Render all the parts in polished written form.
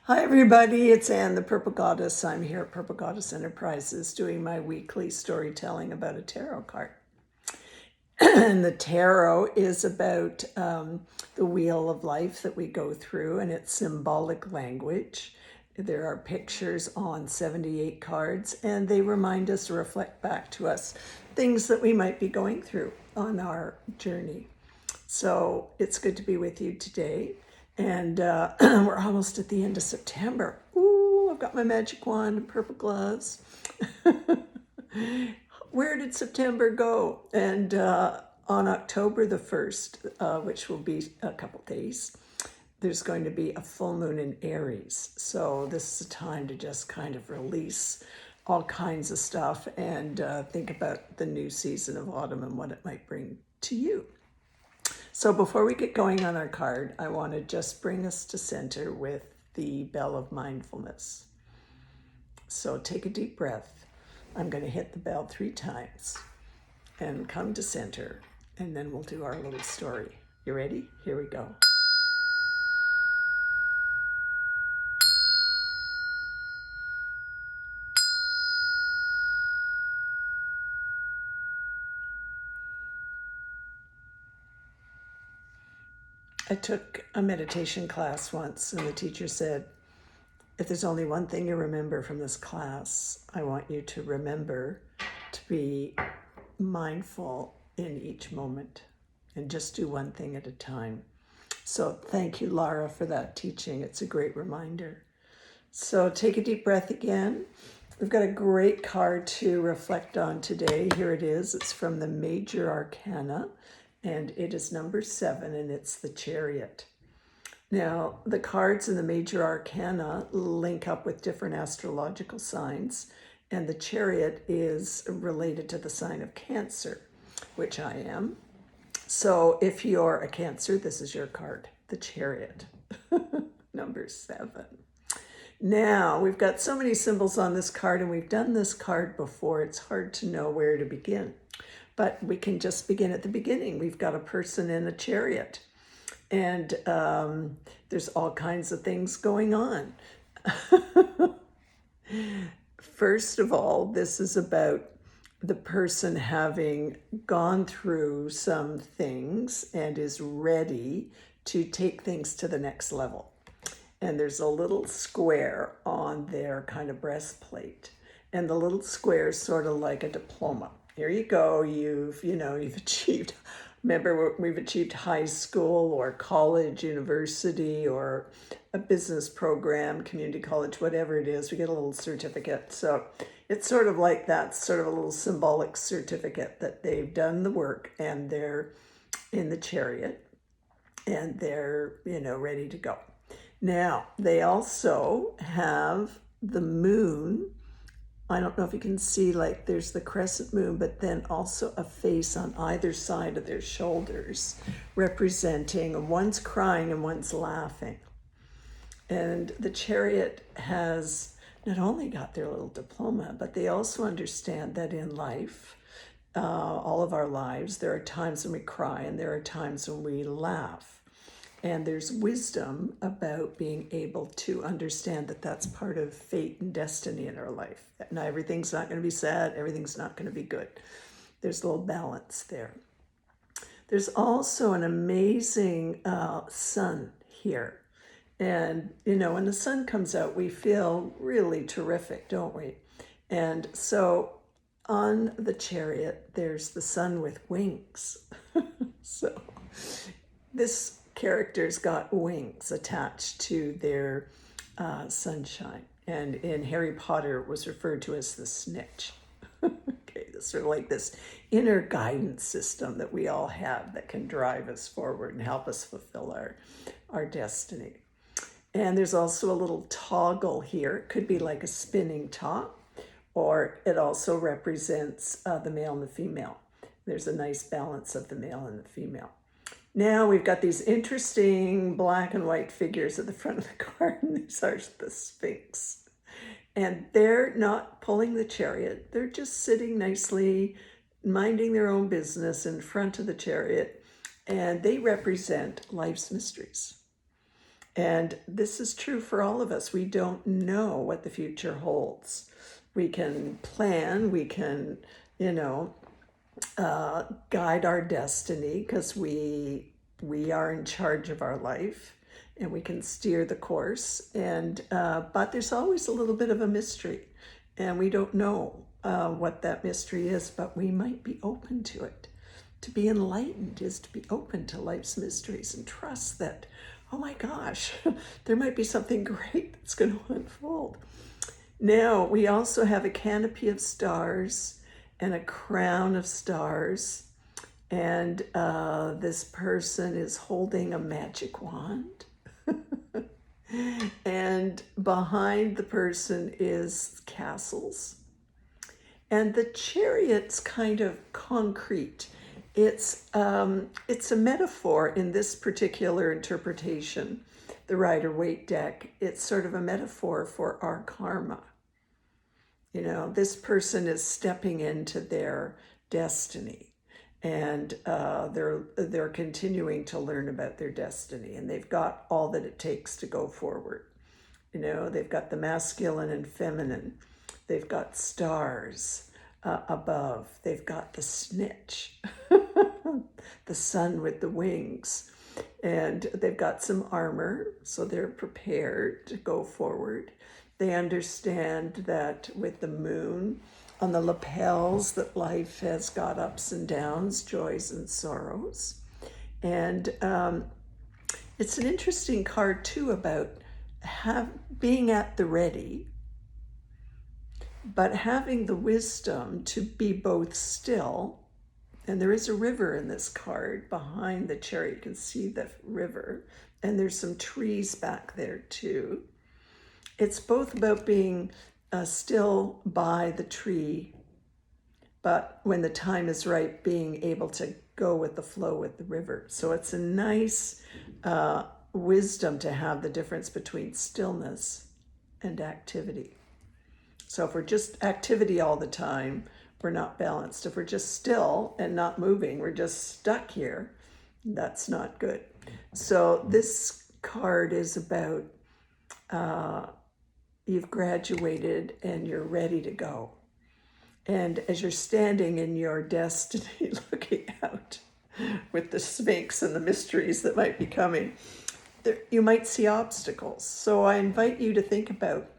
Hi everybody, it's Anne the Purple Goddess. I'm here at Purple Goddess Enterprises doing my weekly storytelling about a tarot card. And the tarot is about the wheel of life that we go through, and it's symbolic language. There are pictures on 78 cards, and they remind us, reflect back to us, things that we might be going through on our journey. So it's good to be with you today. And we're almost at the end of September. Ooh, I've got my magic wand and purple gloves. Where did September go? And on October the 1st, which will be a couple days, there's going to be a full moon in Aries. So this is a time to just kind of release all kinds of stuff and think about the new season of autumn and what it might bring to you. So before we get going on our card, I want to just bring us to center with the bell of mindfulness. So take a deep breath. I'm going to hit the bell 3 times and come to center, and then we'll do our little story. You ready? Here we go. I took a meditation class once, and the teacher said, if there's only one thing you remember from this class, I want you to remember to be mindful in each moment and just do one thing at a time. So thank you, Lara, for that teaching. It's a great reminder. So take a deep breath again. We've got a great card to reflect on today. Here it is. It's from the Major Arcana, and it is number 7, and it's the Chariot. Now, the cards in the Major Arcana link up with different astrological signs, and the Chariot is related to the sign of Cancer, which I am. So if you're a Cancer, this is your card, the Chariot, number 7. Now, we've got so many symbols on this card, and we've done this card before. It's hard to know where to begin, but we can just begin at the beginning. We've got a person in a chariot, and there's all kinds of things going on. First of all, this is about the person having gone through some things and is ready to take things to the next level. And there's a little square on their kind of breastplate. And the little square is sort of like a diploma. Here you go, you've achieved, remember we've achieved high school or college, university, or a business program, community college, whatever it is, we get a little certificate. So it's sort of like that, sort of a little symbolic certificate that they've done the work and they're in the chariot and they're, ready to go. Now, they also have the moon. I don't know if you can see, like there's the crescent moon, but then also a face on either side of their shoulders representing one's crying and one's laughing. And the chariot has not only got their little diploma, but they also understand that in life, all of our lives, there are times when we cry and there are times when we laugh. And there's wisdom about being able to understand that that's part of fate and destiny in our life. Now, everything's not going to be sad. Everything's not going to be good. There's a little balance there. There's also an amazing sun here. And, when the sun comes out, we feel really terrific, don't we? And so on the chariot, there's the sun with wings. So this character's got wings attached to their sunshine. And in Harry Potter, it was referred to as the snitch. Okay, it's sort of like this inner guidance system that we all have that can drive us forward and help us fulfill our destiny. And there's also a little toggle here. It could be like a spinning top, or it also represents the male and the female. There's a nice balance of the male and the female. Now we've got these interesting black and white figures at the front of the card, and these are the Sphinx. And they're not pulling the chariot. They're just sitting nicely, minding their own business in front of the chariot, and they represent life's mysteries. And this is true for all of us. We don't know what the future holds. We can plan, we can, you know, guide our destiny because we are in charge of our life and we can steer the course. And but there's always a little bit of a mystery, and we don't know what that mystery is, but we might be open to it. To be enlightened is to be open to life's mysteries and trust that, oh my gosh, there might be something great that's going to unfold. Now, we also have a canopy of stars and a crown of stars. And this person is holding a magic wand. And behind the person is castles. And the chariot's kind of concrete. It's a metaphor in this particular interpretation, the Rider-Waite deck. It's sort of a metaphor for our karma. You know, this person is stepping into their destiny, and they're continuing to learn about their destiny, and they've got all that it takes to go forward. You know, they've got the masculine and feminine. They've got stars above. They've got the snitch, the sun with the wings. And they've got some armor, so they're prepared to go forward. They understand that with the moon on the lapels, that life has got ups and downs, joys and sorrows. And it's an interesting card too about being at the ready, but having the wisdom to be both still. And there is a river in this card behind the chariot. You can see the river, and there's some trees back there too. It's both about being still by the tree, but when the time is right, being able to go with the flow with the river. So it's a nice wisdom to have the difference between stillness and activity. So if we're just activity all the time, we're not balanced. If we're just still and not moving, we're just stuck here. That's not good. So this card is about you've graduated and you're ready to go. And as you're standing in your destiny, looking out with the Sphinx and the mysteries that might be coming, you might see obstacles. So I invite you to think about,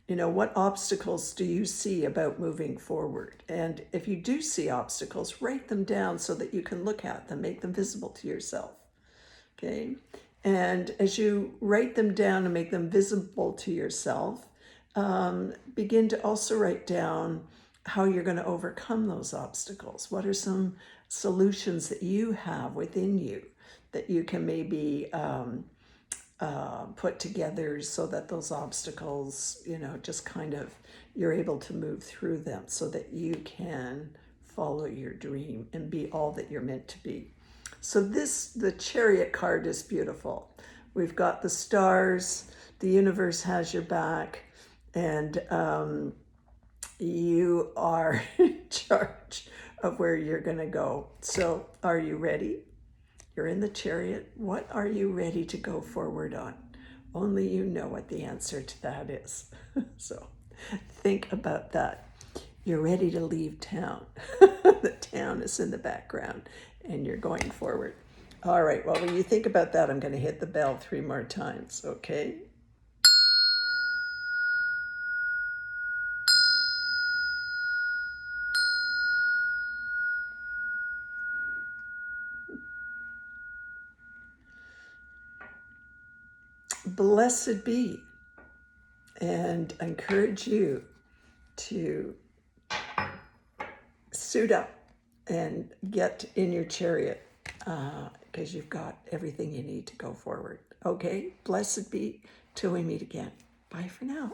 you know, what obstacles do you see about moving forward? And if you do see obstacles, write them down so that you can look at them, make them visible to yourself. Okay? And as you write them down and make them visible to yourself, begin to also write down how you're going to overcome those obstacles. What are some solutions that you have within you that you can maybe put together so that those obstacles, you know, just kind of, you're able to move through them so that you can follow your dream and be all that you're meant to be. So the chariot card is beautiful. We've got the stars, the universe has your back, and you are in charge of where you're going to go. So are you ready? You're in the chariot. What are you ready to go forward on? Only you know what the answer to that is. So think about that. You're ready to leave town. The town is in the background and you're going forward. All right, well, when you think about that, I'm going to hit the bell 3 more times, okay? Blessed be. And I encourage you to suit up and get in your chariot because you've got everything you need to go forward. Okay, blessed be till we meet again. Bye for now.